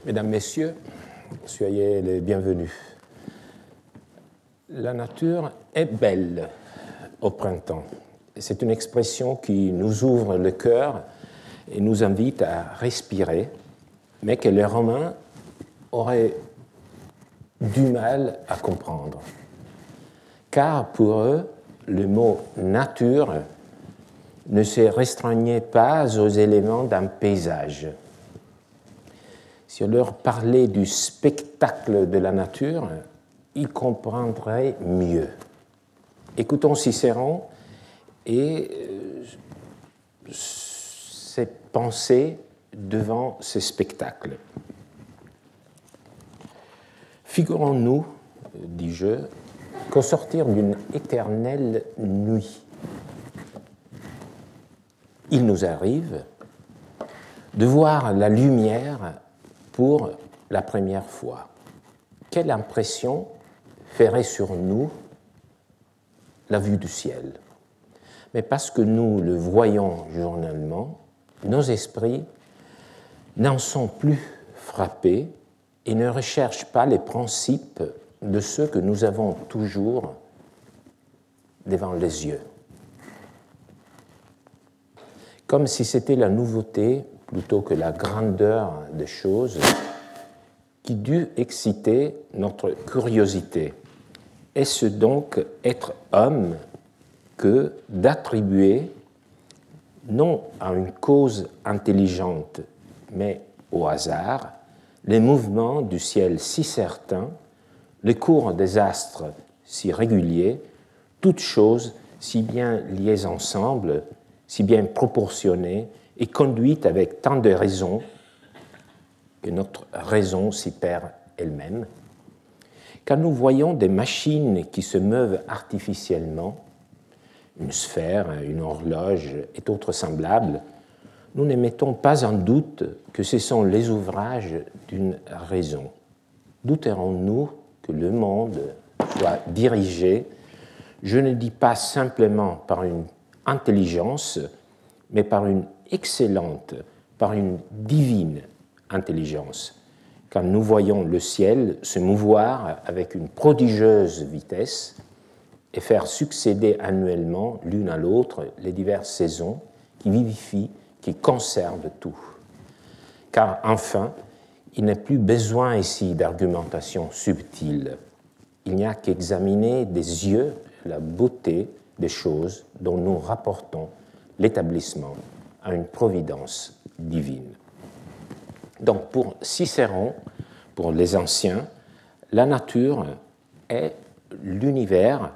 Mesdames, Messieurs, soyez les bienvenus. La nature est belle au printemps. C'est une expression qui nous ouvre le cœur et nous invite à respirer, mais que les Romains auraient du mal à comprendre. Car pour eux, le mot « nature » ne se restreignait pas aux éléments d'un paysage. Si on leur parlait du spectacle de la nature, ils comprendraient mieux. Écoutons Cicéron et ses pensées devant ce spectacle. Figurons-nous, dis-je, qu'au sortir d'une éternelle nuit, il nous arrive de voir la lumière pour la première fois. Quelle impression ferait sur nous la vue du ciel? Mais parce que nous le voyons journellement, nos esprits n'en sont plus frappés et ne recherchent pas les principes de ceux que nous avons toujours devant les yeux. Comme si c'était la nouveauté plutôt que la grandeur des choses qui dut exciter notre curiosité. Est-ce donc être homme que d'attribuer, non à une cause intelligente, mais au hasard, les mouvements du ciel si certains, le cours des astres si réguliers, toutes choses si bien liées ensemble, si bien proportionnées et conduites avec tant de raison que notre raison s'y perd elle-même. Quand nous voyons des machines qui se meuvent artificiellement, une sphère, une horloge et autres semblables, nous ne mettons pas en doute que ce sont les ouvrages d'une raison. Douterons-nous que le monde soit dirigé, je ne dis pas simplement par une intelligence, mais par une excellente, par une divine intelligence. Quand nous voyons le ciel se mouvoir avec une prodigieuse vitesse et faire succéder annuellement l'une à l'autre les diverses saisons qui vivifient, qui conservent tout. Car enfin, il n'est plus besoin ici d'argumentation subtile. Il n'y a qu'examiner des yeux la beauté des choses dont nous rapportons l'établissement à une providence divine. Donc pour Cicéron, pour les anciens, la nature est l'univers,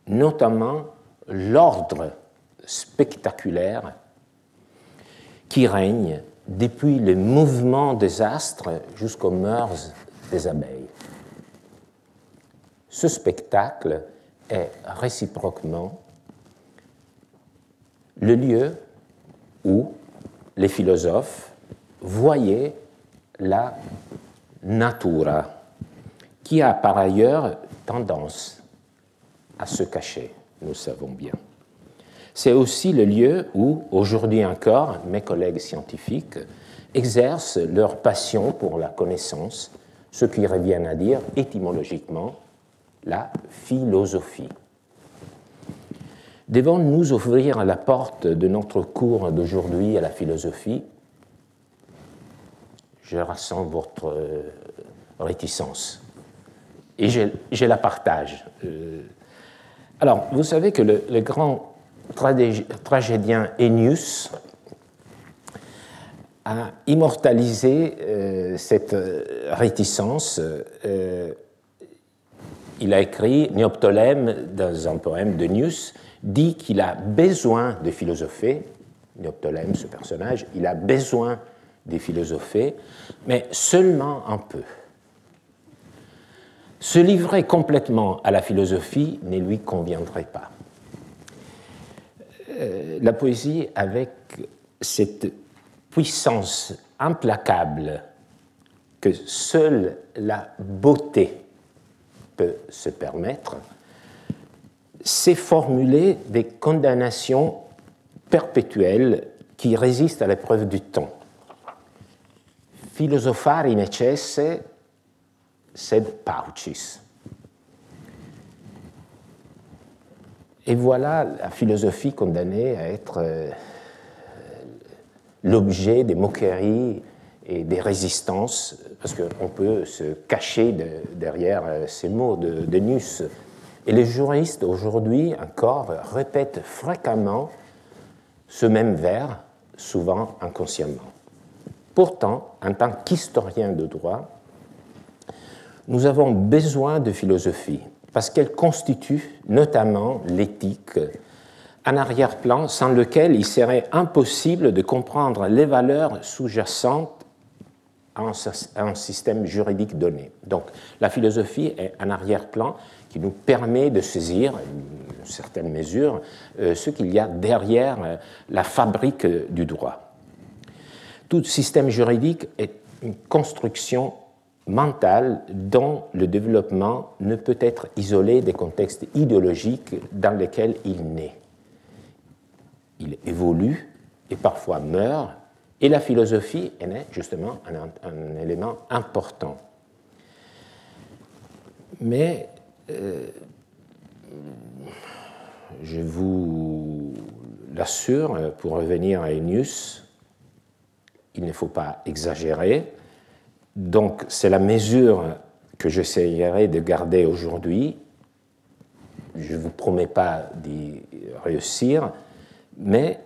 notamment l'ordre spectaculaire qui règne depuis le mouvement des astres jusqu'aux mœurs des abeilles. Ce spectacle est réciproquement le lieu où les philosophes voyaient la natura, qui a par ailleurs tendance à se cacher, nous savons bien. C'est aussi le lieu où, aujourd'hui encore, mes collègues scientifiques exercent leur passion pour la connaissance, ce qui revient à dire étymologiquement la philosophie. Devons-nous ouvrir la porte de notre cours d'aujourd'hui à la philosophie? Je ressens votre réticence et je la partage. Alors, vous savez que le grand tragédien Ennius a immortalisé cette réticence. Il a écrit, Néoptolème, dans un poème d'Ennius, dit qu'il a besoin de philosopher. Néoptolème, ce personnage, il a besoin de philosopher, mais seulement un peu. Se livrer complètement à la philosophie ne lui conviendrait pas. La poésie, avec cette puissance implacable que seule la beauté peut se permettre, c'est formuler des condamnations perpétuelles qui résistent à l'épreuve du temps. philosophare necesse sed paucis. Et voilà la philosophie condamnée à être l'objet des moqueries et des résistances, parce qu'on peut se cacher derrière ces mots de Nuss. Et les juristes aujourd'hui encore répètent fréquemment ce même vers, souvent inconsciemment. Pourtant, en tant qu'historien de droit, nous avons besoin de philosophie, parce qu'elle constitue notamment l'éthique, un arrière-plan sans lequel il serait impossible de comprendre les valeurs sous-jacentes à un système juridique donné. Donc, la philosophie est un arrière-plan qui nous permet de saisir, dans une certaine mesure, ce qu'il y a derrière la fabrique du droit. Tout système juridique est une construction mentale dont le développement ne peut être isolé des contextes idéologiques dans lesquels il naît. Il évolue et parfois meurt, et la philosophie en est justement un élément important. Mais je vous l'assure, pour revenir à Ennius, il ne faut pas exagérer. Donc, c'est la mesure que j'essayerai de garder aujourd'hui. Je ne vous promets pas d'y réussir, mais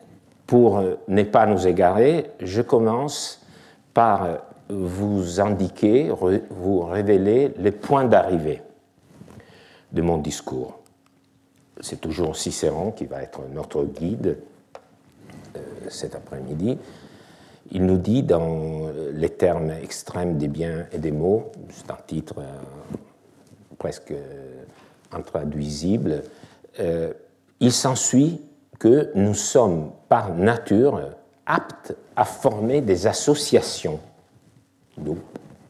pour ne pas nous égarer, je commence par vous indiquer, vous révéler les points d'arrivée de mon discours. C'est toujours Cicéron qui va être notre guide cet après-midi. Il nous dit dans les termes extrêmes des biens et des maux, c'est un titre presque intraduisible, il s'ensuit que nous sommes par nature aptes à former des associations. Nous,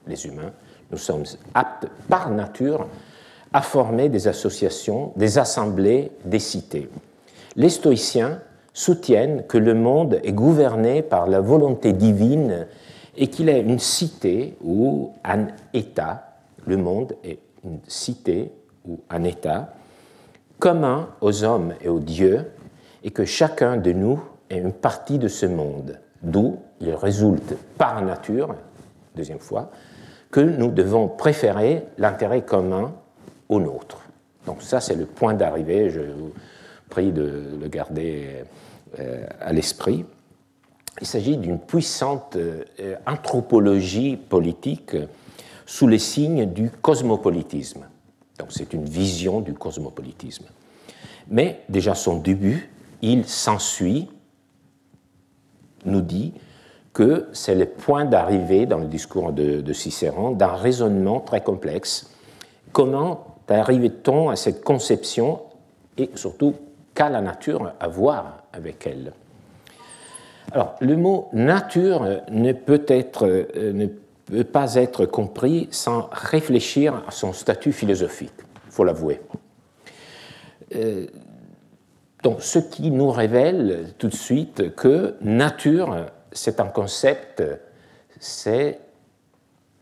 les humains, nous sommes aptes par nature à former des associations, des assemblées, des cités. Les stoïciens soutiennent que le monde est gouverné par la volonté divine et qu'il est une cité ou un État, le monde est une cité ou un État, commun aux hommes et aux dieux, et que chacun de nous est une partie de ce monde, d'où il résulte par nature, deuxième fois, que nous devons préférer l'intérêt commun au nôtre. Donc ça, c'est le point d'arrivée, je vous prie de le garder à l'esprit. Il s'agit d'une puissante anthropologie politique sous les signes du cosmopolitisme. Donc c'est une vision du cosmopolitisme. Mais déjà son début, il s'ensuit, nous dit que c'est le point d'arrivée dans le discours de Cicéron d'un raisonnement très complexe. Comment arrive-t-on à cette conception et surtout qu'a la nature à voir avec elle? Alors, le mot nature ne peut pas être compris sans réfléchir à son statut philosophique, il faut l'avouer. Donc, ce qui nous révèle tout de suite que nature, c'est un concept, c'est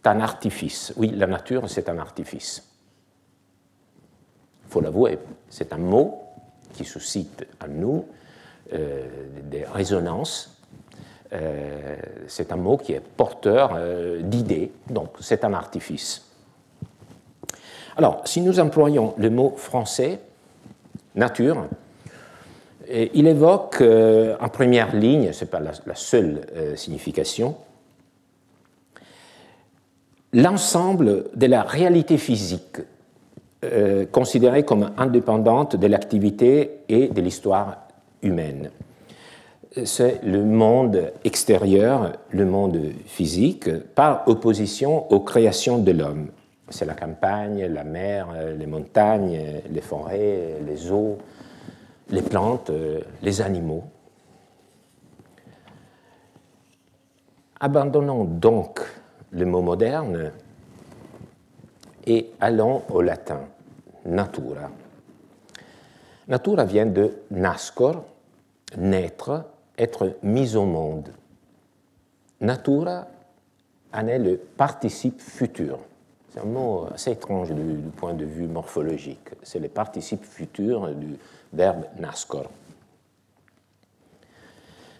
un artifice. Oui, la nature, c'est un artifice. Il faut l'avouer, c'est un mot qui suscite en nous des résonances. C'est un mot qui est porteur d'idées, donc c'est un artifice. Alors, si nous employons le mot français, nature, il évoque en première ligne, ce n'est pas la seule signification, l'ensemble de la réalité physique considérée comme indépendante de l'activité et de l'histoire humaine. C'est le monde extérieur, le monde physique, par opposition aux créations de l'homme. C'est la campagne, la mer, les montagnes, les forêts, les eaux, les plantes, les animaux. Abandonnons donc le mot moderne et allons au latin, natura. Natura vient de nascor, naître, être mis au monde. Natura en est le participe futur. C'est un mot assez étrange du point de vue morphologique. C'est le participe futur du verbe naskor.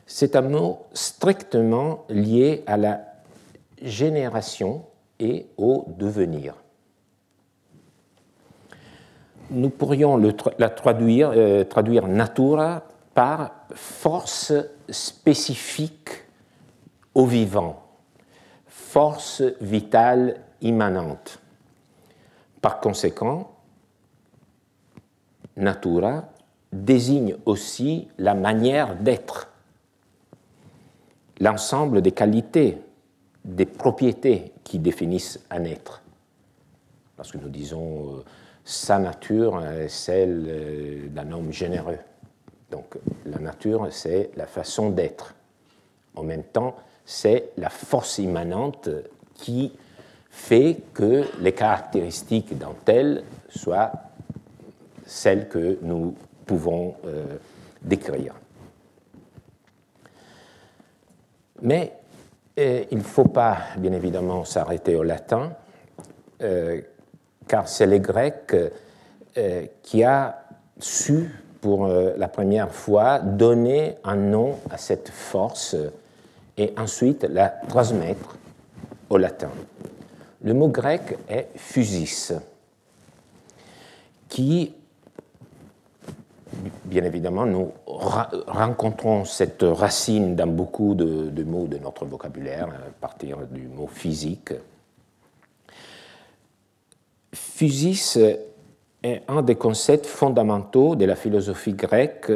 C'est un mot strictement lié à la génération et au devenir. Nous pourrions la traduire natura par force spécifique au vivant, force vitale immanente. Par conséquent, natura désigne aussi la manière d'être, l'ensemble des qualités, des propriétés qui définissent un être. Lorsque nous disons sa nature est celle d'un homme généreux. Donc la nature, c'est la façon d'être. En même temps, c'est la force immanente qui fait que les caractéristiques d'un tel soient celles que nous pouvons décrire. Mais il ne faut pas, bien évidemment, s'arrêter au latin, car c'est le grec qui a su, pour la première fois, donner un nom à cette force et ensuite la transmettre au latin. Le mot grec est physis, qui, bien évidemment, nous rencontrons cette racine dans beaucoup de mots de notre vocabulaire, à partir du mot physique. Physis est un des concepts fondamentaux de la philosophie grecque.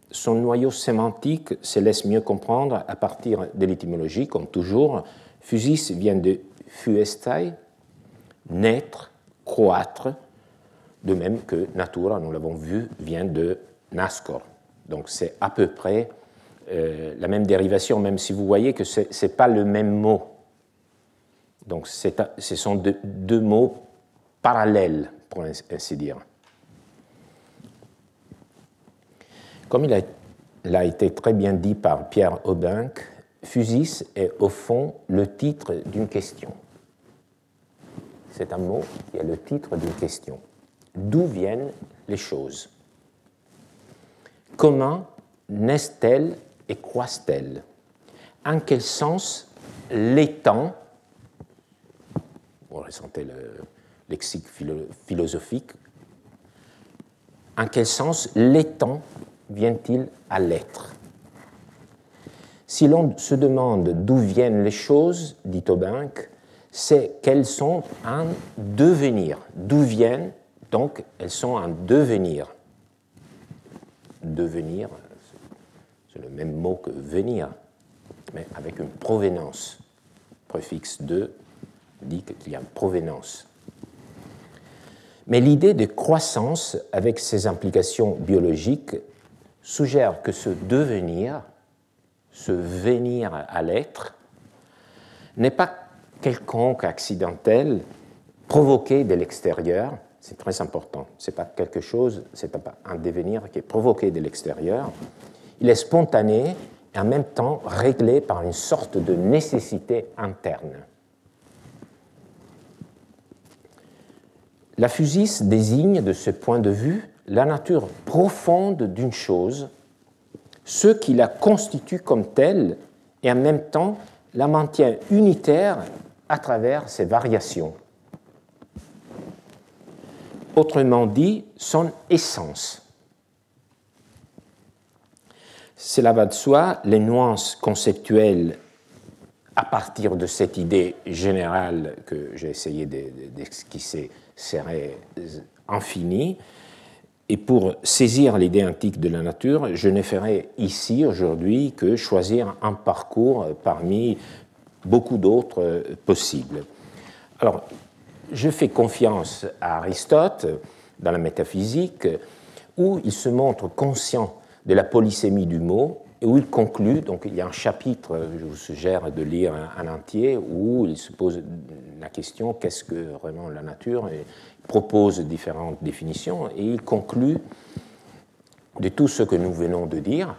Son noyau sémantique se laisse mieux comprendre à partir de l'étymologie, comme toujours. Physis vient de phuestai, naître, croître, de même que natura, nous l'avons vu, vient de naskor. Donc c'est à peu près la même dérivation, même si vous voyez que ce n'est pas le même mot. Donc ce sont deux mots parallèles, pour ainsi dire. Comme il a été très bien dit par Pierre Aubinck, physis est au fond le titre d'une question. C'est un mot qui est le titre d'une question. D'où viennent les choses? Comment naissent-elles et croissent-elles? En quel sens l'étant, vous ressentez le lexique philosophique, en quel sens l'étant vient-il à l'être? Si l'on se demande d'où viennent les choses, dit Aubinck, c'est qu'elles sont en devenir. D'où viennent, donc elles sont en devenir. Devenir, c'est le même mot que venir, mais avec une provenance. Le préfixe de dit qu'il y a une provenance. Mais l'idée de croissance, avec ses implications biologiques, suggère que ce devenir, ce venir à l'être, n'est pas quelconque, accidentel, provoqué de l'extérieur. C'est très important. Ce n'est pas quelque chose, ce n'est pas un devenir qui est provoqué de l'extérieur. Il est spontané et en même temps réglé par une sorte de nécessité interne. La physis désigne, de ce point de vue, la nature profonde d'une chose, ce qui la constitue comme telle et en même temps la maintient unitaire à travers ses variations. Autrement dit, son essence. Cela va de soi, les nuances conceptuelles à partir de cette idée générale que j'ai essayé d'esquisser seraient infinies. Et pour saisir l'idée antique de la nature, je ne ferai ici aujourd'hui que choisir un parcours parmi beaucoup d'autres possibles. Alors, je fais confiance à Aristote dans la métaphysique, où il se montre conscient de la polysémie du mot et où il conclut, donc il y a un chapitre, je vous suggère de lire en entier, où il se pose la question qu'est-ce que vraiment la nature, et il propose différentes définitions, et il conclut de tout ce que nous venons de dire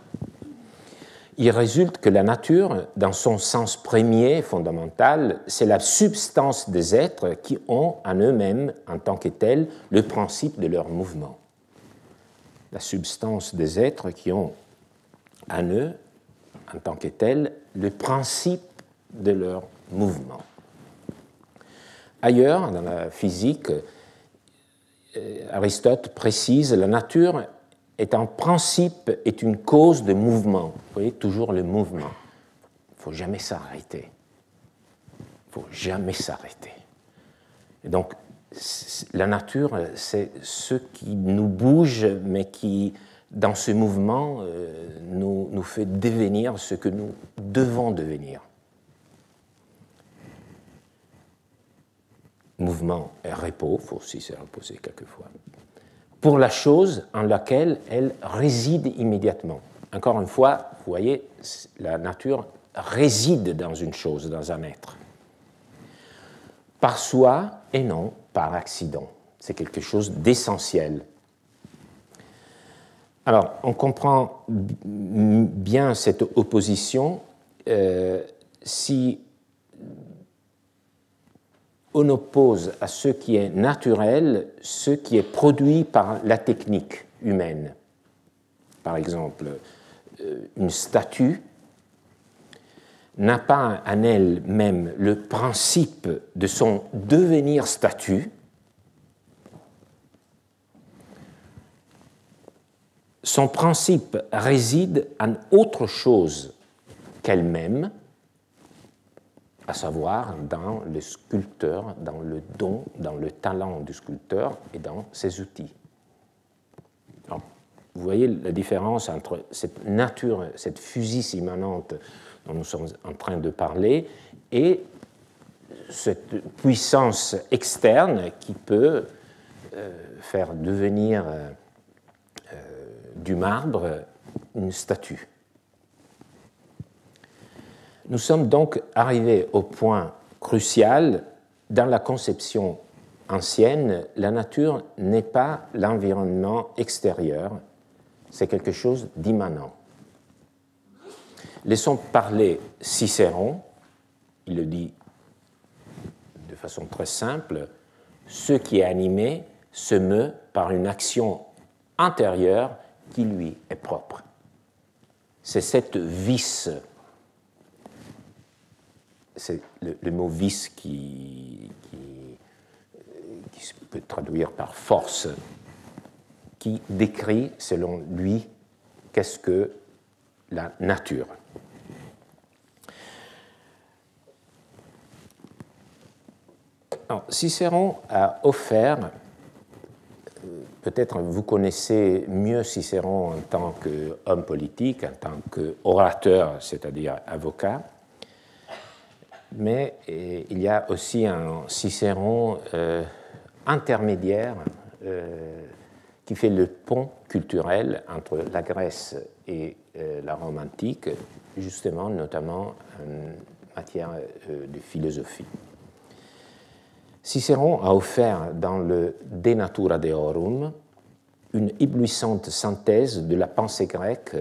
il résulte que la nature, dans son sens premier, fondamental, c'est la substance des êtres qui ont en eux-mêmes, en tant que tels, le principe de leur mouvement. La substance des êtres qui ont en eux, en tant que tels, le principe de leur mouvement. Ailleurs, dans la physique, Aristote précise la nature est en principe est une cause de mouvement. Vous voyez, toujours le mouvement. Il ne faut jamais s'arrêter. Il ne faut jamais s'arrêter. Et donc, la nature, c'est ce qui nous bouge, mais qui, dans ce mouvement, nous fait devenir ce que nous devons devenir. Mouvement et repos, il faut aussi se reposer quelquefois, pour la chose en laquelle elle réside immédiatement. Encore une fois, vous voyez, la nature réside dans une chose, dans un être. Par soi et non par accident. C'est quelque chose d'essentiel. Alors, on comprend bien cette opposition si on oppose à ce qui est naturel ce qui est produit par la technique humaine. Par exemple, une statue n'a pas en elle-même le principe de son devenir statue. Son principe réside en autre chose qu'elle-même, à savoir dans le sculpteur, dans le don, dans le talent du sculpteur et dans ses outils. Alors, vous voyez la différence entre cette nature, cette physis immanente dont nous sommes en train de parler et cette puissance externe qui peut faire devenir du marbre une statue. Nous sommes donc arrivés au point crucial. Dans la conception ancienne, la nature n'est pas l'environnement extérieur, c'est quelque chose d'immanent. Laissons parler Cicéron, il le dit de façon très simple, ce qui est animé se meut par une action intérieure qui lui est propre. C'est cette vis. C'est le mot vis qui se peut traduire par force, qui décrit, selon lui, qu'est-ce que la nature. Alors, Cicéron a offert, peut-être vous connaissez mieux Cicéron en tant qu'homme politique, en tant qu'orateur, c'est-à-dire avocat, mais il y a aussi un Cicéron intermédiaire qui fait le pont culturel entre la Grèce et la Rome antique, justement, notamment en matière de philosophie. Cicéron a offert dans le De Natura Deorum une éblouissante synthèse de la pensée grecque,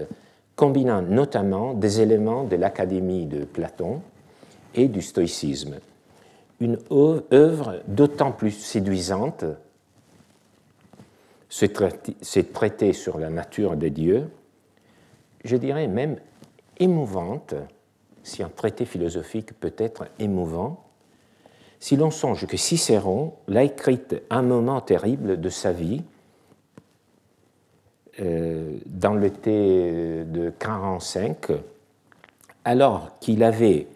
combinant notamment des éléments de l'Académie de Platon et du stoïcisme. Une œuvre d'autant plus séduisante, ce traité sur la nature des dieux, je dirais même émouvante, si un traité philosophique peut être émouvant, si l'on songe que Cicéron l'a écrite à un moment terrible de sa vie, dans l'été de 45, alors qu'il avait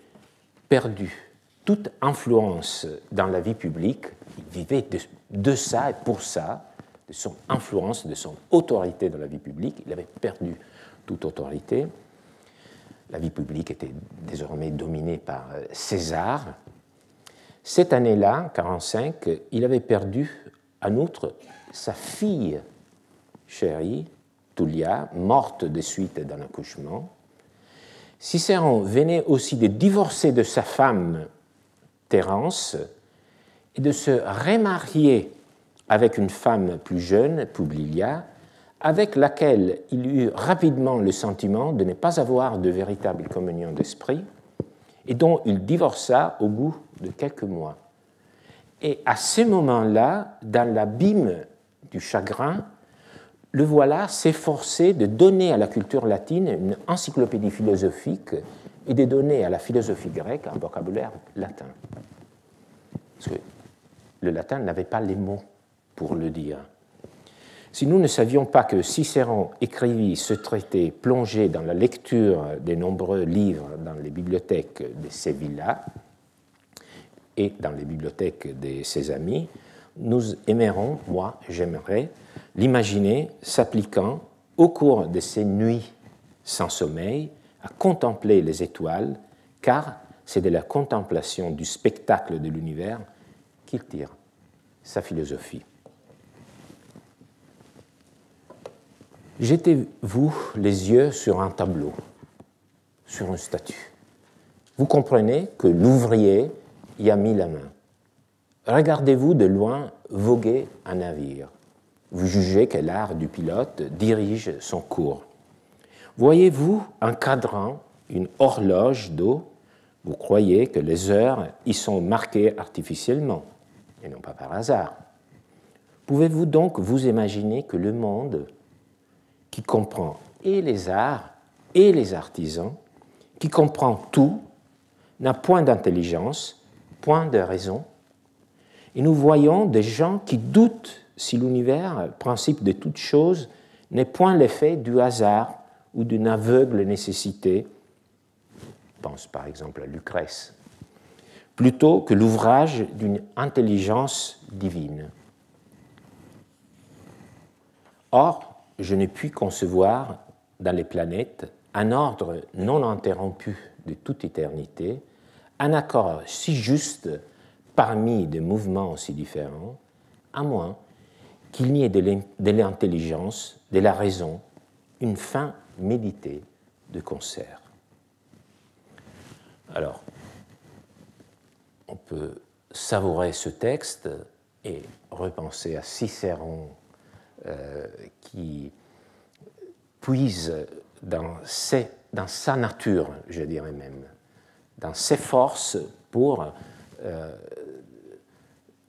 perdu toute influence dans la vie publique, il vivait de ça et pour ça, de son influence, de son autorité dans la vie publique, il avait perdu toute autorité. La vie publique était désormais dominée par César. Cette année-là, 1945, il avait perdu, en outre, sa fille chérie, Tullia, morte de suite d'un accouchement. Cicéron venait aussi de divorcer de sa femme, Thérence, et de se remarier avec une femme plus jeune, Publilia, avec laquelle il eut rapidement le sentiment de ne pas avoir de véritable communion d'esprit et dont il divorça au bout de quelques mois. Et à ce moment-là, dans l'abîme du chagrin, le voilà s'efforcer de donner à la culture latine une encyclopédie philosophique et de donner à la philosophie grecque un vocabulaire latin. Parce que le latin n'avait pas les mots pour le dire. Si nous ne savions pas que Cicéron écrivit ce traité plongé dans la lecture des nombreux livres dans les bibliothèques de ces villas et dans les bibliothèques de ses amis, nous aimerions, moi j'aimerais, l'imaginer s'appliquant au cours de ces nuits sans sommeil à contempler les étoiles, car c'est de la contemplation du spectacle de l'univers qu'il tire sa philosophie. Jetez-vous les yeux sur un tableau, sur une statue. Vous comprenez que l'ouvrier y a mis la main. Regardez-vous de loin voguer un navire. Vous jugez que l'art du pilote dirige son cours. Voyez-vous un cadran, une horloge d'eau, vous croyez que les heures y sont marquées artificiellement, et non pas par hasard. Pouvez-vous donc vous imaginer que le monde, qui comprend et les arts et les artisans, qui comprend tout, n'a point d'intelligence, point de raison. Et nous voyons des gens qui doutent si l'univers, principe de toute chose, n'est point l'effet du hasard ou d'une aveugle nécessité, pense par exemple à Lucrèce, plutôt que l'ouvrage d'une intelligence divine. Or, je ne puis concevoir dans les planètes un ordre non interrompu de toute éternité, un accord si juste parmi des mouvements si différents, à moins qu'il n'y ait de l'intelligence, de la raison, une fin méditée de concert. Alors, on peut savourer ce texte et repenser à Cicéron qui puise dans sa nature, je dirais même, dans ses forces pour,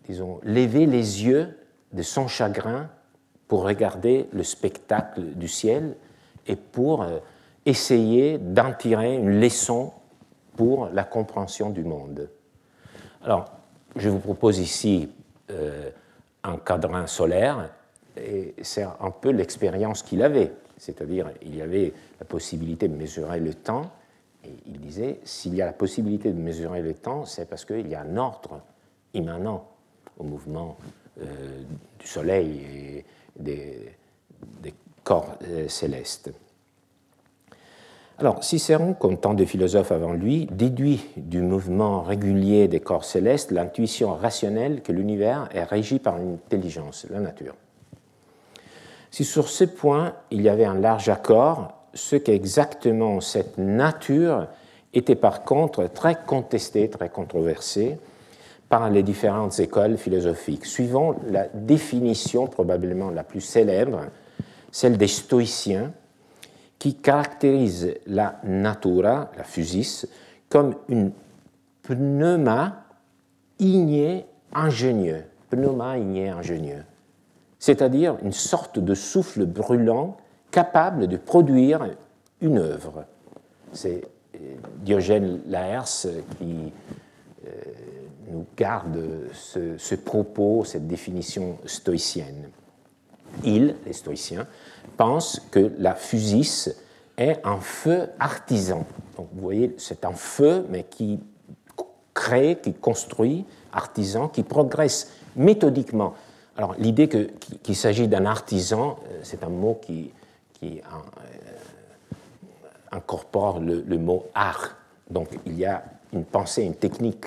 disons, lever les yeux de son chagrin pour regarder le spectacle du ciel et pour essayer d'en tirer une leçon pour la compréhension du monde. Alors, je vous propose ici un cadran solaire, et c'est un peu l'expérience qu'il avait, c'est-à-dire il y avait la possibilité de mesurer le temps, et il disait, s'il y a la possibilité de mesurer le temps, c'est parce qu'il y a un ordre immanent au mouvement du Soleil et des corps célestes. Alors, Cicéron, comme tant de philosophes avant lui, déduit du mouvement régulier des corps célestes l'intuition rationnelle que l'univers est régi par une intelligence, la nature. Si sur ce point il y avait un large accord, ce qu'exactement cette nature était par contre très contesté, très controversé par les différentes écoles philosophiques, suivant la définition probablement la plus célèbre, celle des stoïciens, qui caractérise la natura, la physis, comme une pneuma igné ingénieux, c'est-à-dire une sorte de souffle brûlant capable de produire une œuvre. C'est Diogène Laërce qui nous garde ce propos, cette définition stoïcienne. Ils, les stoïciens, pensent que la physis est un feu artisan. Donc, vous voyez, c'est un feu, mais qui crée, qui construit, artisan, qui progresse méthodiquement. Alors, l'idée qu'il s'agit d'un artisan, c'est un mot qui incorpore le mot art. Donc, il y a une pensée, une technique.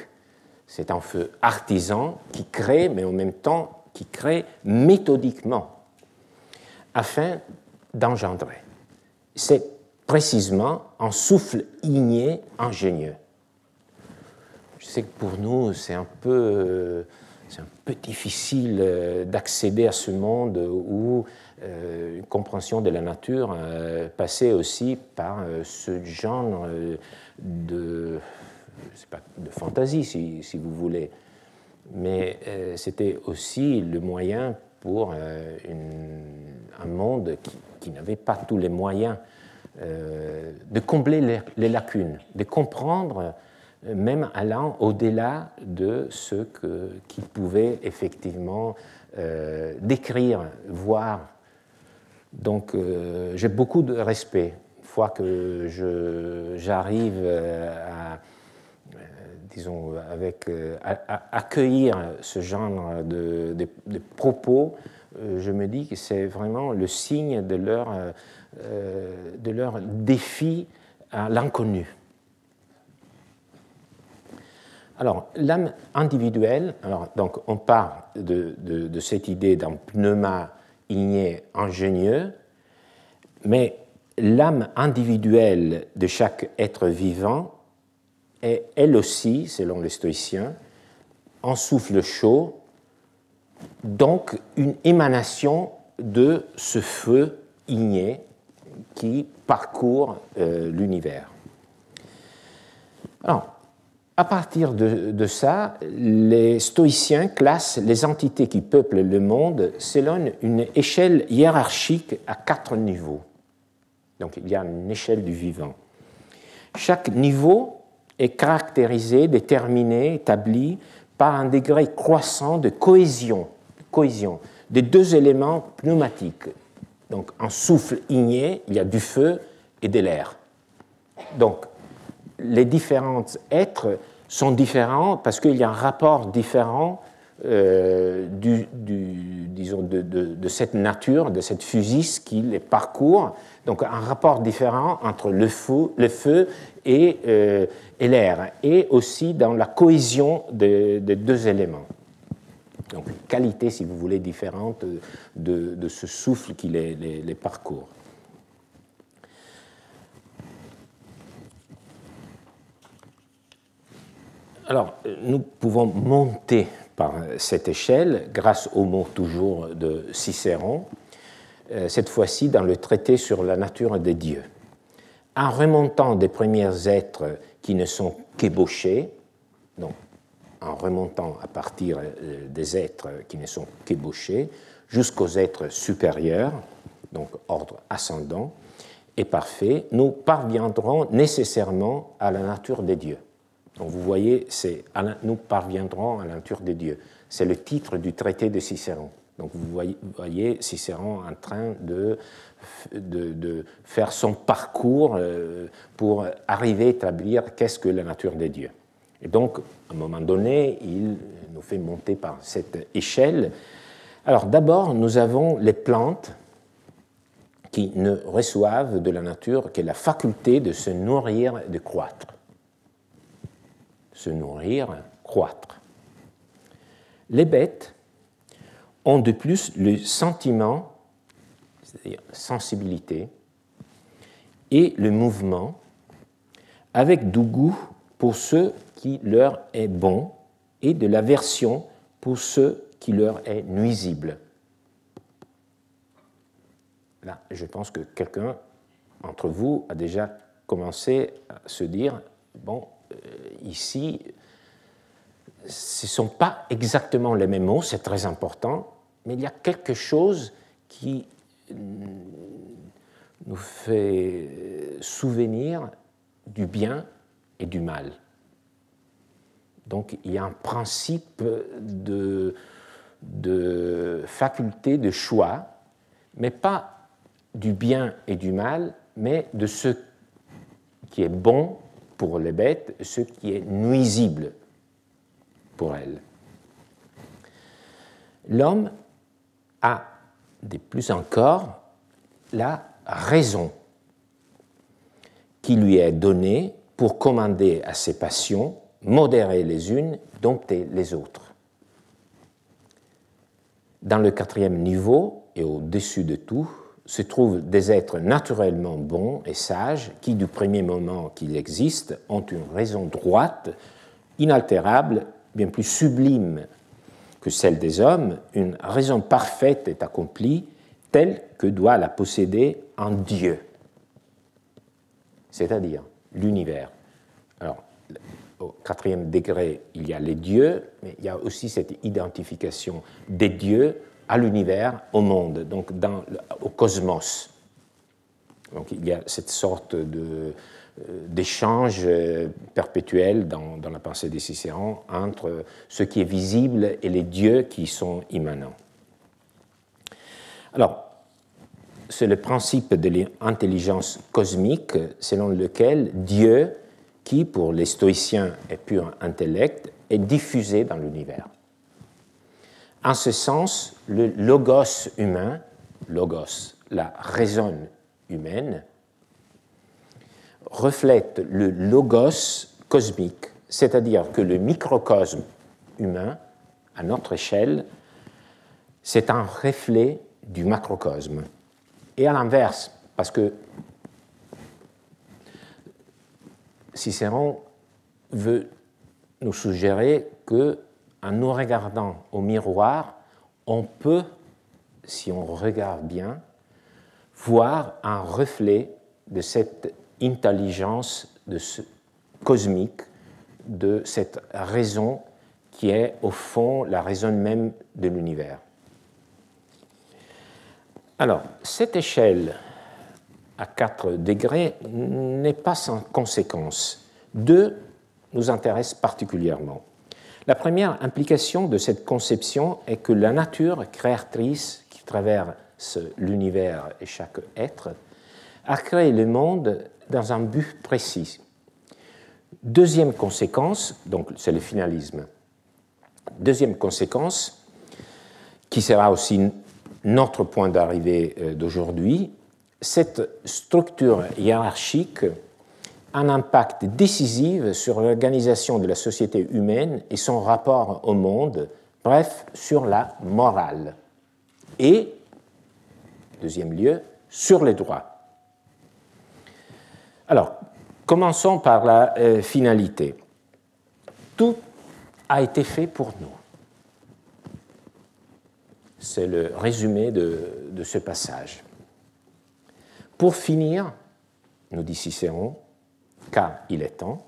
C'est un feu artisan qui crée, mais en même temps qui crée méthodiquement, afin d'engendrer. C'est précisément un souffle igné ingénieux. Je sais que pour nous, c'est un peu c'est un peu difficile d'accéder à ce monde où une compréhension de la nature passait aussi par ce genre de fantaisie, si vous voulez. Mais c'était aussi le moyen pour un monde qui n'avait pas tous les moyens de combler les lacunes, de comprendre, même allant au-delà de ce qu'il pouvait effectivement décrire, voir. Donc j'ai beaucoup de respect. Une fois que j'arrive disons, à accueillir ce genre de propos, je me dis que c'est vraiment le signe de leur défi à l'inconnu. Alors, l'âme individuelle, donc on part de cette idée d'un pneuma igné ingénieux, mais l'âme individuelle de chaque être vivant est elle aussi, selon les stoïciens, un souffle chaud, donc une émanation de ce feu igné qui parcourt l'univers. Alors, à partir de ça, les stoïciens classent les entités qui peuplent le monde selon une échelle hiérarchique à 4 niveaux. Donc, il y a une échelle du vivant. Chaque niveau est caractérisé, déterminé, établi par un degré croissant de cohésion des 2 éléments pneumatiques. Donc, en souffle igné, il y a du feu et de l'air. Donc, les différents êtres sont différents parce qu'il y a un rapport différent disons de cette nature, de cette physis qui les parcourt. Donc, un rapport différent entre le feu et l'air, et aussi dans la cohésion des 2 éléments. Donc, qualité, si vous voulez, différente de ce souffle qui les parcourt. Alors, nous pouvons monter par cette échelle grâce au mot toujours de Cicéron, cette fois-ci dans le traité sur la nature des dieux. En remontant des premiers êtres qui ne sont qu'ébauchés, donc en remontant à partir des êtres qui ne sont qu'ébauchés, jusqu'aux êtres supérieurs, donc ordre ascendant et parfait, nous parviendrons nécessairement à la nature des dieux. Donc vous voyez, nous parviendrons à la nature des dieux. C'est le titre du traité de Cicéron. Donc vous voyez Cicéron en train de faire son parcours pour arriver à établir qu'est-ce que la nature des dieux. Et donc, à un moment donné, il nous fait monter par cette échelle. Alors d'abord, nous avons les plantes qui ne reçoivent de la nature que la faculté de se nourrir et de croître. Se nourrir, croître. Les bêtes ont de plus le sentiment, c'est-à-dire sensibilité, et le mouvement, avec du goût pour ce qui leur est bon et de l'aversion pour ce qui leur est nuisible. Là, je pense que quelqu'un entre vous a déjà commencé à se dire, bon, ici, ce ne sont pas exactement les mêmes mots, c'est très important, mais il y a quelque chose qui nous fait souvenir du bien et du mal. Donc il y a un principe de faculté de choix, mais pas du bien et du mal, mais de ce qui est bon pour les bêtes, ce qui est nuisible pour elles. L'homme a, de plus encore, la raison qui lui est donnée pour commander à ses passions, modérer les unes, dompter les autres. Dans le 4e niveau, et au-dessus de tout, se trouvent des êtres naturellement bons et sages qui, du premier moment qu'ils existent, ont une raison droite, inaltérable, bien plus sublime que celle des hommes, une raison parfaite est accomplie telle que doit la posséder un Dieu, c'est-à-dire l'univers. Alors, au 4e degré, il y a les dieux, mais il y a aussi cette identification des dieux à l'univers, au monde, donc au cosmos. Donc il y a cette sorte d'échange perpétuel dans la pensée des Cicérons entre ce qui est visible et les dieux qui sont immanents. Alors, c'est le principe de l'intelligence cosmique selon lequel Dieu, qui pour les stoïciens est pur intellect, est diffusé dans l'univers. En ce sens, le logos humain, logos, la raison humaine, reflète le logos cosmique, c'est-à-dire que le microcosme humain, à notre échelle, c'est un reflet du macrocosme. Et à l'inverse, parce que Cicéron veut nous suggérer qu'en nous regardant au miroir, on peut, si on regarde bien, voir un reflet de cette intelligence cosmique, de cette raison qui est au fond la raison même de l'univers. Alors, cette échelle à 4 degrés n'est pas sans conséquence. Deux nous intéressent particulièrement. La première implication de cette conception est que la nature créatrice qui traverse l'univers et chaque être a créé le monde dans un but précis. Deuxième conséquence, donc c'est le finalisme. Deuxième conséquence, qui sera aussi notre point d'arrivée d'aujourd'hui, cette structure hiérarchique a un impact décisif sur l'organisation de la société humaine et son rapport au monde, bref, sur la morale. Et, deuxième lieu, sur les droits. Alors, commençons par la finalité. Tout a été fait pour nous. C'est le résumé de ce passage. Pour finir, nous dit Cicéron, car il est temps,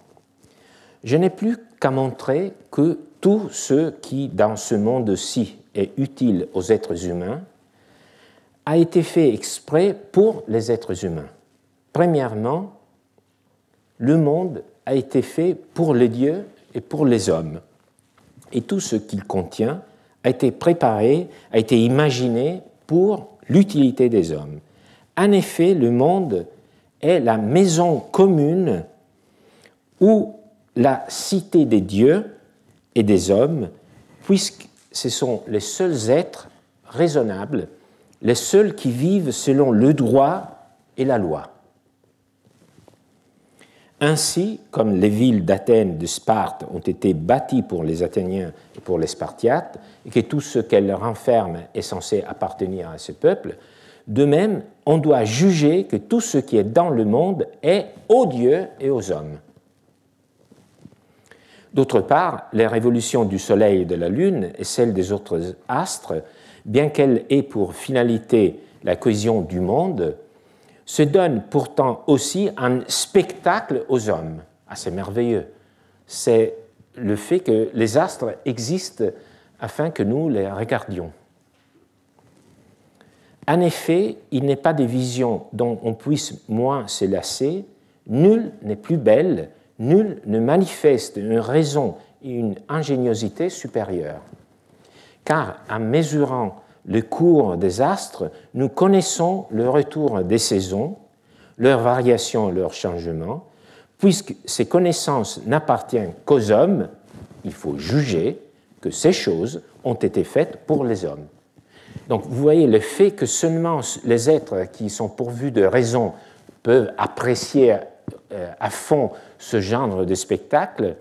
je n'ai plus qu'à montrer que tout ce qui, dans ce monde-ci, est utile aux êtres humains, a été fait exprès pour les êtres humains. Premièrement, le monde a été fait pour les dieux et pour les hommes. Et tout ce qu'il contient a été préparé, a été imaginé pour l'utilité des hommes. En effet, le monde est la maison commune où la cité des dieux et des hommes, puisque ce sont les seuls êtres raisonnables, les seuls qui vivent selon le droit et la loi. Ainsi, comme les villes d'Athènes, de Sparte ont été bâties pour les Athéniens et pour les Spartiates, et que tout ce qu'elles renferment est censé appartenir à ce peuple, de même, on doit juger que tout ce qui est dans le monde est aux dieux et aux hommes. D'autre part, les révolutions du Soleil et de la Lune et celles des autres astres, bien qu'elles aient pour finalité la cohésion du monde, se donnent pourtant aussi un spectacle aux hommes. Ah, c'est merveilleux. C'est le fait que les astres existent afin que nous les regardions. En effet, il n'est pas de vision dont on puisse moins se lasser, nulle n'est plus belle, nul ne manifeste une raison et une ingéniosité supérieure. Car en mesurant le cours des astres, nous connaissons le retour des saisons, leurs variations et leurs changements. Puisque ces connaissances n'appartiennent qu'aux hommes, il faut juger que ces choses ont été faites pour les hommes. Donc vous voyez le fait que seulement les êtres qui sont pourvus de raison peuvent apprécier à fond ce genre de spectacle,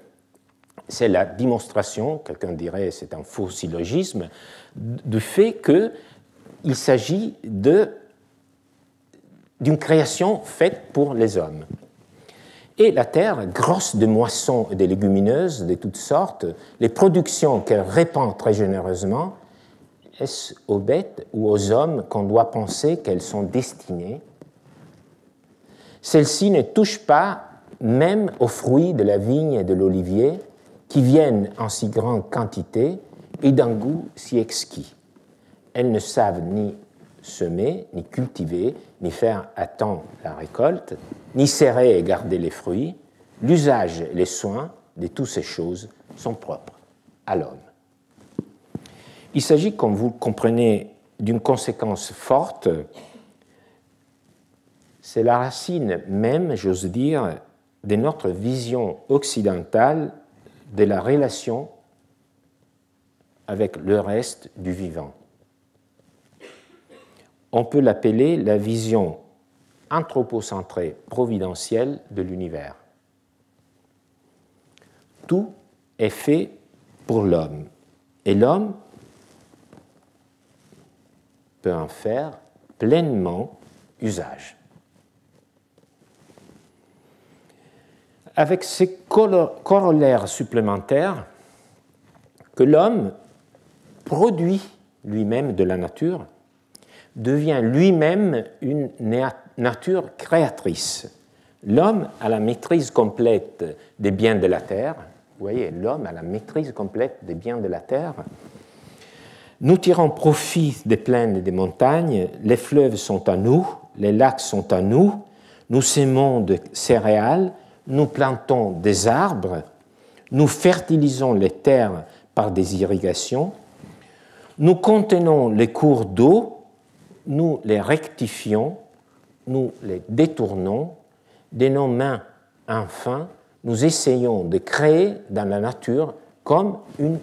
c'est la démonstration, quelqu'un dirait c'est un faux syllogisme, du fait qu'il s'agit d'une création faite pour les hommes. Et la terre, grosse de moissons et de légumineuses de toutes sortes, les productions qu'elle répand très généreusement, est-ce aux bêtes ou aux hommes qu'on doit penser qu'elles sont destinées? Celles-ci ne touchent pas même aux fruits de la vigne et de l'olivier, qui viennent en si grande quantité et d'un goût si exquis. Elles ne savent ni semer, ni cultiver, ni faire à temps la récolte, ni serrer et garder les fruits. L'usage et les soins de toutes ces choses sont propres à l'homme. Il s'agit, comme vous le comprenez, d'une conséquence forte. C'est la racine même, j'ose dire, de notre vision occidentale de la relation avec le reste du vivant. On peut l'appeler la vision anthropocentrée providentielle de l'univers. Tout est fait pour l'homme, et l'homme peut en faire pleinement usage. Avec ces corollaires supplémentaires que l'homme produit lui-même de la nature, devient lui-même une nature créatrice. L'homme a la maîtrise complète des biens de la terre. Vous voyez, l'homme a la maîtrise complète des biens de la terre. Nous tirons profit des plaines et des montagnes, les fleuves sont à nous, les lacs sont à nous, nous sémons de céréales, nous plantons des arbres, nous fertilisons les terres par des irrigations, nous contenons les cours d'eau, nous les rectifions, nous les détournons, de nos mains enfin, nous essayons de créer dans la nature comme une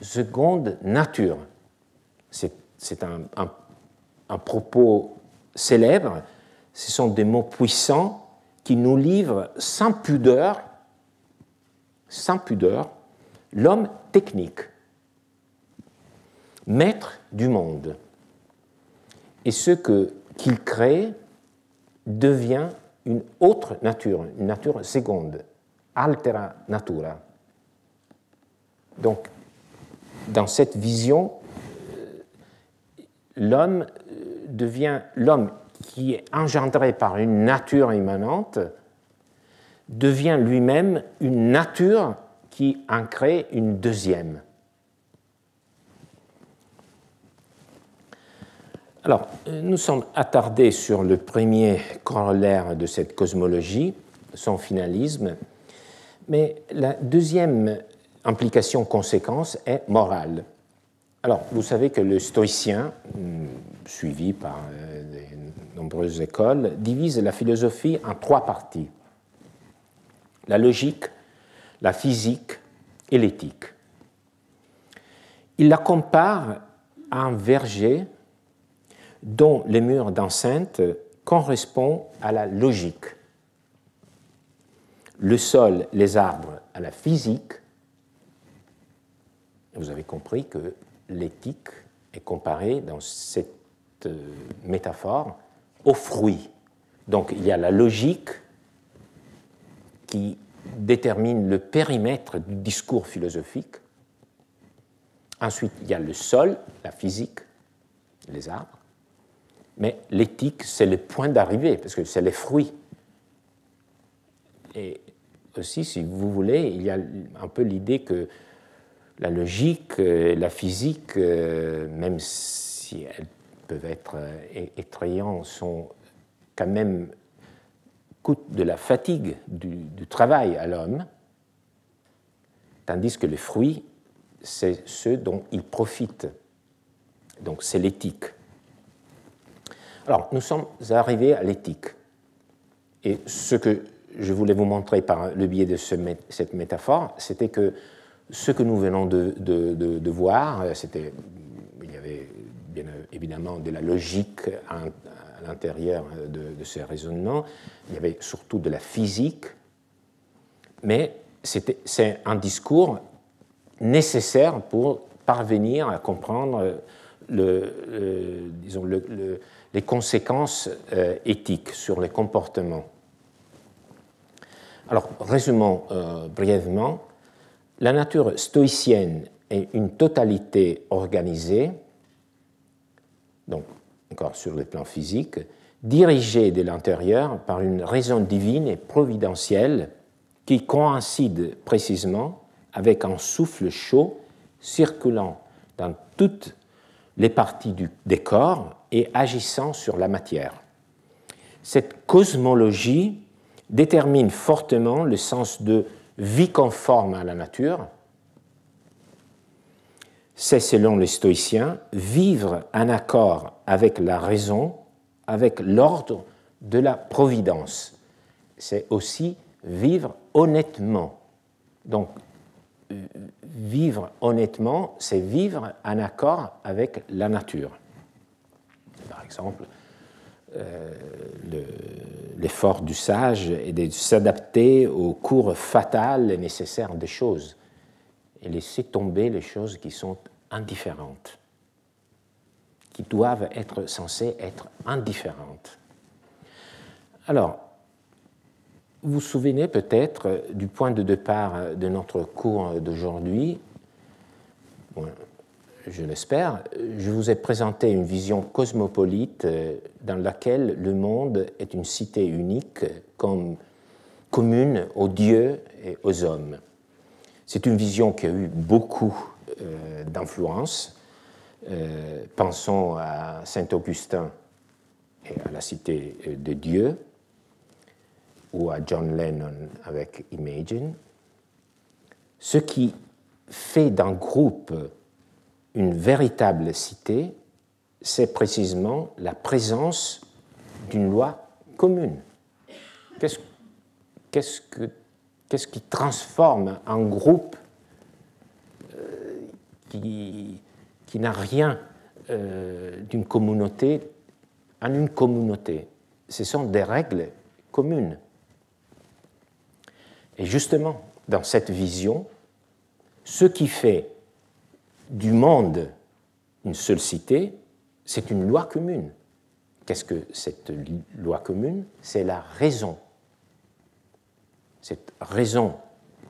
seconde nature. C'est un propos célèbre, ce sont des mots puissants qui nous livrent sans pudeur l'homme technique, maître du monde. Et ce qu'il crée devient une autre nature, une nature seconde, altera natura. Donc, dans cette vision, l'homme qui est engendré par une nature immanente devient lui-même une nature qui en crée une deuxième. Alors, nous sommes attardés sur le premier corollaire de cette cosmologie, son finalisme, mais la deuxième implication, conséquence, est morale. Alors, vous savez que le stoïcien, suivi par de nombreuses écoles, divise la philosophie en trois parties: la logique, la physique et l'éthique. Il la compare à un verger dont les murs d'enceinte correspondent à la logique, le sol, les arbres à la physique. Vous avez compris que l'éthique est comparée dans cette métaphore aux fruits. Donc il y a la logique qui détermine le périmètre du discours philosophique. Ensuite, il y a le sol, la physique, les arbres. Mais l'éthique, c'est le point d'arrivée, parce que c'est les fruits. Et aussi, si vous voulez, il y a un peu l'idée que la logique, la physique, même si elles peuvent être effrayantes, sont quand même coûtent de la fatigue du travail à l'homme, tandis que les fruits, c'est ceux dont il profite. Donc c'est l'éthique. Alors, nous sommes arrivés à l'éthique. Et ce que je voulais vous montrer par le biais de cette métaphore, c'était que ce que nous venons de voir, il y avait bien évidemment de la logique à l'intérieur de ce raisonnement, il y avait surtout de la physique, mais c'est un discours nécessaire pour parvenir à comprendre les conséquences éthiques sur les comportements. Alors, résumons brièvement. La nature stoïcienne est une totalité organisée, donc encore sur le plan physique, dirigée de l'intérieur par une raison divine et providentielle qui coïncide précisément avec un souffle chaud circulant dans toutes les parties des corps et agissant sur la matière. Cette cosmologie détermine fortement le sens de vie conforme à la nature. C'est, selon les stoïciens, vivre en accord avec la raison, avec l'ordre de la providence. C'est aussi vivre honnêtement. Donc, vivre honnêtement, c'est vivre en accord avec la nature. Par exemple, l'effort du sage est de s'adapter au cours fatal et nécessaire des choses et laisser tomber les choses qui sont indifférentes, qui doivent être censées être indifférentes. Alors, vous vous souvenez peut-être du point de départ de notre cours d'aujourd'hui. Bon, je l'espère. Je vous ai présenté une vision cosmopolite dans laquelle le monde est une cité unique, commune aux dieux et aux hommes. C'est une vision qui a eu beaucoup d'influence. Pensons à Saint Augustin et à la cité de Dieu, ou à John Lennon avec Imagine. Ce qui fait d'un groupe une véritable cité, c'est précisément la présence d'une loi commune. Qu'est-ce qui transforme un groupe qui n'a rien d'une communauté en une communauté? Ce sont des règles communes. Et justement, dans cette vision, ce qui fait du monde une seule cité, c'est une loi commune. Qu'est-ce que cette loi commune? C'est la raison. Cette raison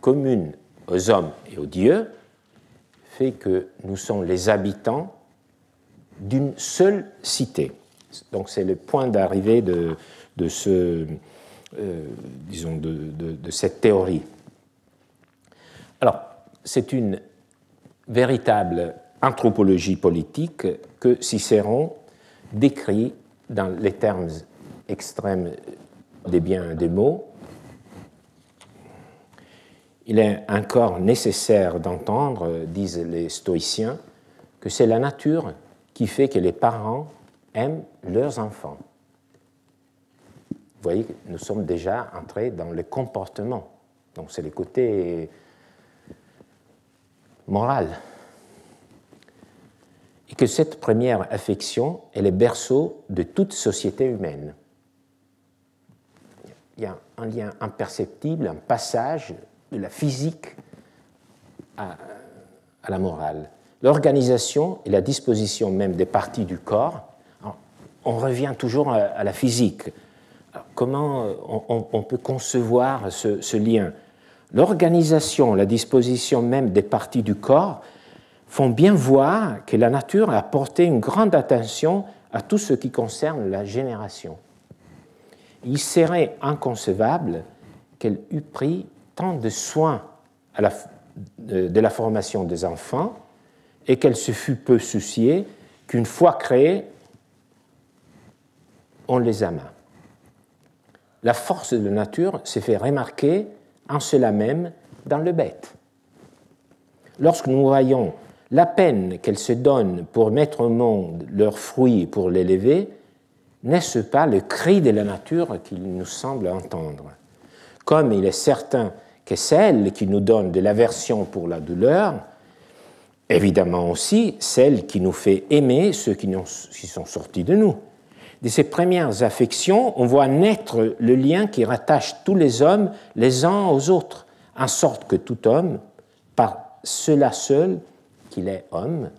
commune aux hommes et aux dieux fait que nous sommes les habitants d'une seule cité. Donc c'est le point d'arrivée de cette théorie. Alors, c'est une véritable anthropologie politique que Cicéron décrit dans les termes extrêmes des biens et des maux. Il est encore nécessaire d'entendre, disent les stoïciens, que c'est la nature qui fait que les parents aiment leurs enfants. Vous voyez que nous sommes déjà entrés dans le comportement. Donc c'est le côté moral. Et que cette première affection est le berceau de toute société humaine. Il y a un lien imperceptible, un passage de la physique à la morale. L'organisation et la disposition même des parties du corps, on revient toujours à la physique. Alors, comment on peut concevoir ce lien? L'organisation, la disposition même des parties du corps font bien voir que la nature a porté une grande attention à tout ce qui concerne la génération. Il serait inconcevable qu'elle eût pris tant de soins de la formation des enfants et qu'elle se fût peu souciée qu'une fois créés, on les ama. La force de la nature s'est fait remarquer en cela même dans le bête. Lorsque nous voyons la peine qu'elles se donnent pour mettre au monde leurs fruits et pour l'élever, n'est-ce pas le cri de la nature qu'il nous semble entendre? Comme il est certain que c'est elle qui nous donne de l'aversion pour la douleur, évidemment aussi celle qui nous fait aimer ceux qui sont sortis de nous. De ces premières affections, on voit naître le lien qui rattache tous les hommes les uns aux autres, en sorte que tout homme, par cela seul qu'il est homme,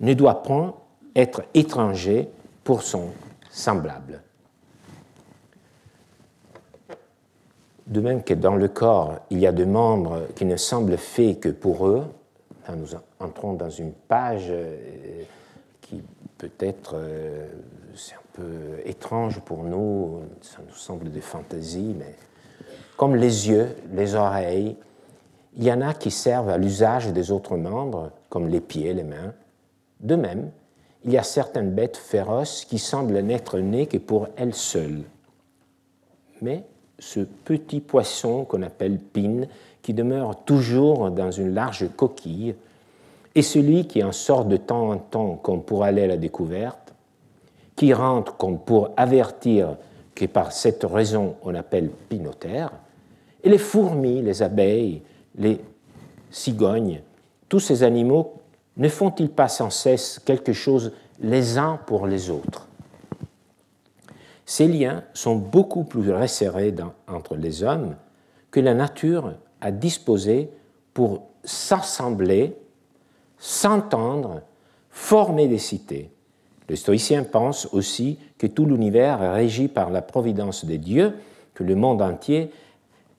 ne doit point être étranger pour son semblable. De même que dans le corps, il y a des membres qui ne semblent faits que pour eux. Là, nous entrons dans une page qui peut-être c'est un peu étrange pour nous, ça nous semble des fantaisies, mais comme les yeux, les oreilles, il y en a qui servent à l'usage des autres membres, comme les pieds, les mains. De même, il y a certaines bêtes féroces qui semblent n'être nées que pour elles seules. Mais ce petit poisson qu'on appelle pine, qui demeure toujours dans une large coquille, est celui qui en sort de temps en temps comme pour aller à la découverte, qui rentre comme pour avertir que par cette raison on appelle pinotère, et les fourmis, les abeilles, les cigognes, tous ces animaux ne font-ils pas sans cesse quelque chose les uns pour les autres? Ces liens sont beaucoup plus resserrés entre les hommes que la nature a disposé pour s'assembler, s'entendre, former des cités. Le stoïcien pense aussi que tout l'univers est régi par la providence des dieux, que le monde entier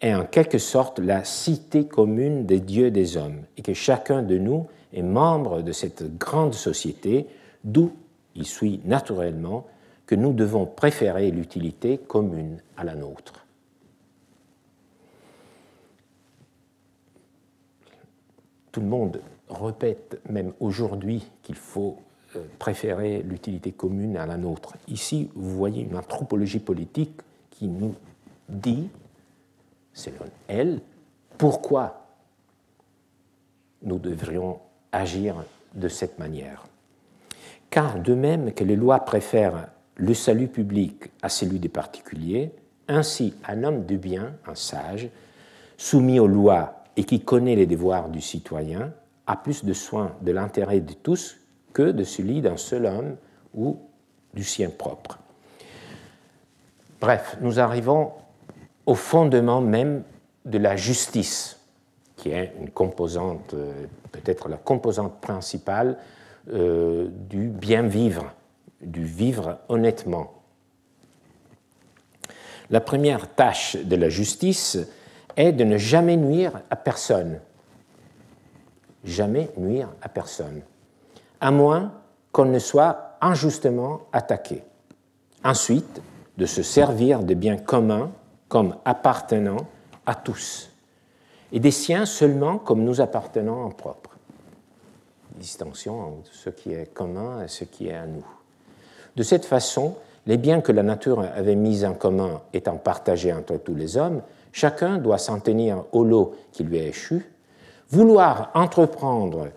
est en quelque sorte la cité commune des dieux et des hommes, et que chacun de nous est membre de cette grande société, d'où il suit naturellement que nous devons préférer l'utilité commune à la nôtre. Tout le monde répète même aujourd'hui qu'il faut préférer l'utilité commune à la nôtre. Ici, vous voyez une anthropologie politique qui nous dit, selon elle, pourquoi nous devrions agir de cette manière. Car de même que les lois préfèrent le salut public à celui des particuliers, ainsi un homme de bien, un sage, soumis aux lois et qui connaît les devoirs du citoyen, a plus de soin de l'intérêt de tous que de celui d'un seul homme ou du sien propre. Bref, nous arrivons au fondement même de la justice, qui est une composante, peut-être la composante principale du bien vivre, du vivre honnêtement. La première tâche de la justice est de ne jamais nuire à personne. Jamais nuire à personne, à moins qu'on ne soit injustement attaqué. Ensuite, de se servir des biens communs comme appartenant à tous, et des siens seulement comme nous appartenant en propre. Distinction entre ce qui est commun et ce qui est à nous. De cette façon, les biens que la nature avait mis en commun étant partagés entre tous les hommes, chacun doit s'en tenir au lot qui lui est échu. Vouloir entreprendre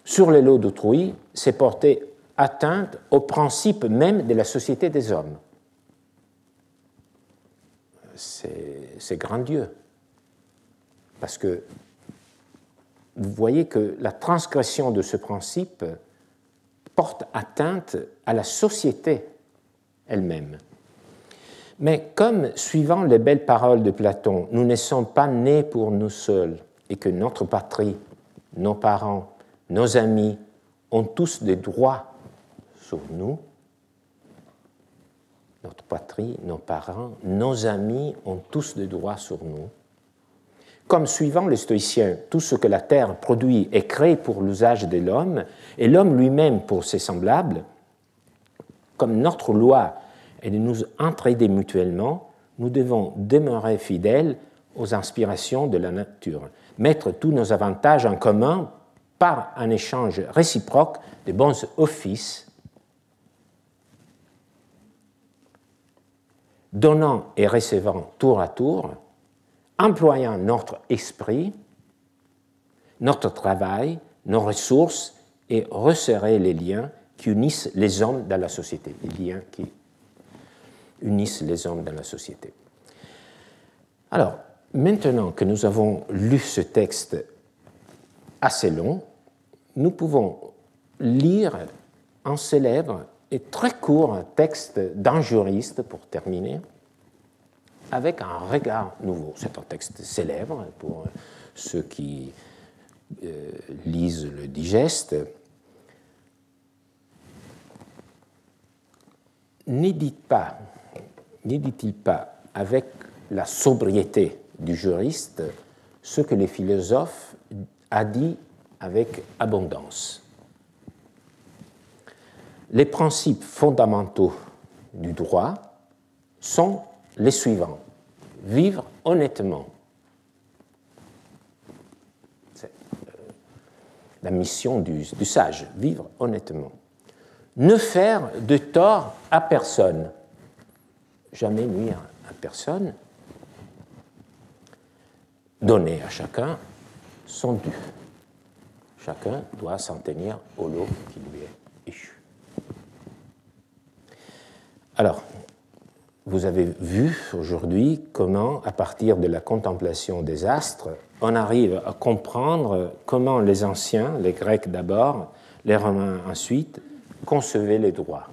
sur les lots d'autrui, c'est porter atteinte au principe même de la société des hommes. C'est grandiose. Parce que vous voyez que la transgression de ce principe porte atteinte à la société elle-même. Mais comme, suivant les belles paroles de Platon, nous ne sommes pas nés pour nous seuls et que notre patrie, nos parents, nos amis ont tous des droits sur nous, notre patrie, nos parents, nos amis ont tous des droits sur nous. Comme suivant les stoïciens, tout ce que la terre produit est créé pour l'usage de l'homme et l'homme lui-même pour ses semblables, comme notre loi est de nous entraider mutuellement, nous devons demeurer fidèles aux inspirations de la nature, mettre tous nos avantages en commun par un échange réciproque de bons offices, donnant et recevant tour à tour, employant notre esprit, notre travail, nos ressources et resserrer les liens qui unissent les hommes dans la société, les liens qui unissent les hommes dans la société. Alors, maintenant que nous avons lu ce texte assez long, nous pouvons lire un célèbre et très court texte d'un juriste, pour terminer, avec un regard nouveau. C'est un texte célèbre pour ceux qui lisent le digeste. N'y dit-il pas avec la sobriété du juriste ce que les philosophes a dit avec abondance. Les principes fondamentaux du droit sont les suivants. Vivre honnêtement. C'est la mission du sage, vivre honnêtement. Ne faire de tort à personne. Jamais nuire à personne. Donner à chacun son dû. Chacun doit s'en tenir au lot qui lui est échu. Alors, vous avez vu aujourd'hui comment, à partir de la contemplation des astres, on arrive à comprendre comment les anciens, les Grecs d'abord, les Romains ensuite, concevaient les droits.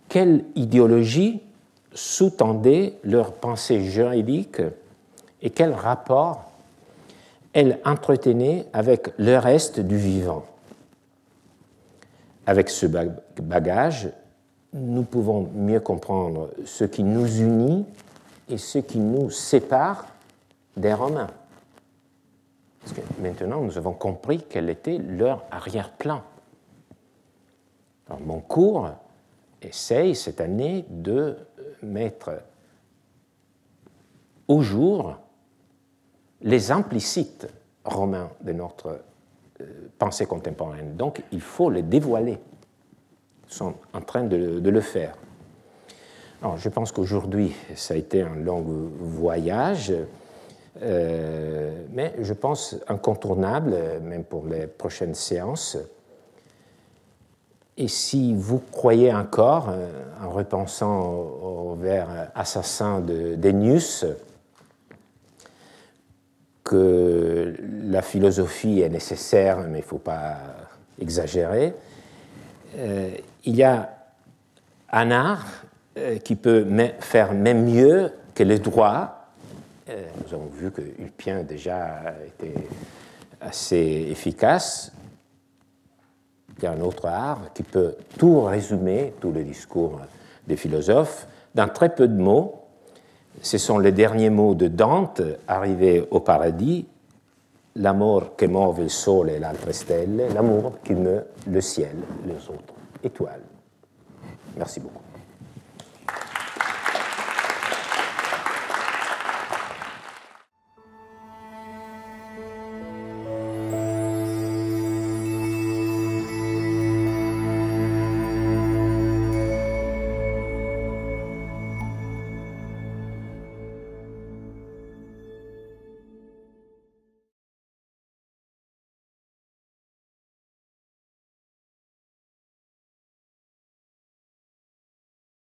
Quelle idéologie sous-tendait leur pensée juridique et quel rapport elle entretenait avec le reste du vivant. Avec ce bagage, nous pouvons mieux comprendre ce qui nous unit et ce qui nous sépare des Romains. Parce que maintenant, nous avons compris quel était leur arrière-plan. Alors, mon cours essaye cette année de mettre au jour les implicites romains de notre pensée contemporaine. Donc, il faut les dévoiler. Ils sont en train de le faire. Alors, je pense qu'aujourd'hui, ça a été un long voyage, mais je pense incontournable, même pour les prochaines séances. Et si vous croyez encore, en repensant au vers assassin d'Ennius, que la philosophie est nécessaire, mais il ne faut pas exagérer, il y a un art qui peut faire même mieux que le droit. Nous avons vu que Ulpien déjà était assez efficace. Il y a un autre art qui peut tout résumer, tout le discours des philosophes, dans très peu de mots. Ce sont les derniers mots de Dante, arrivé au paradis, l'amour che muove il sole e le altre stelle, l'amour qui meut le ciel, les autres étoiles. Merci beaucoup.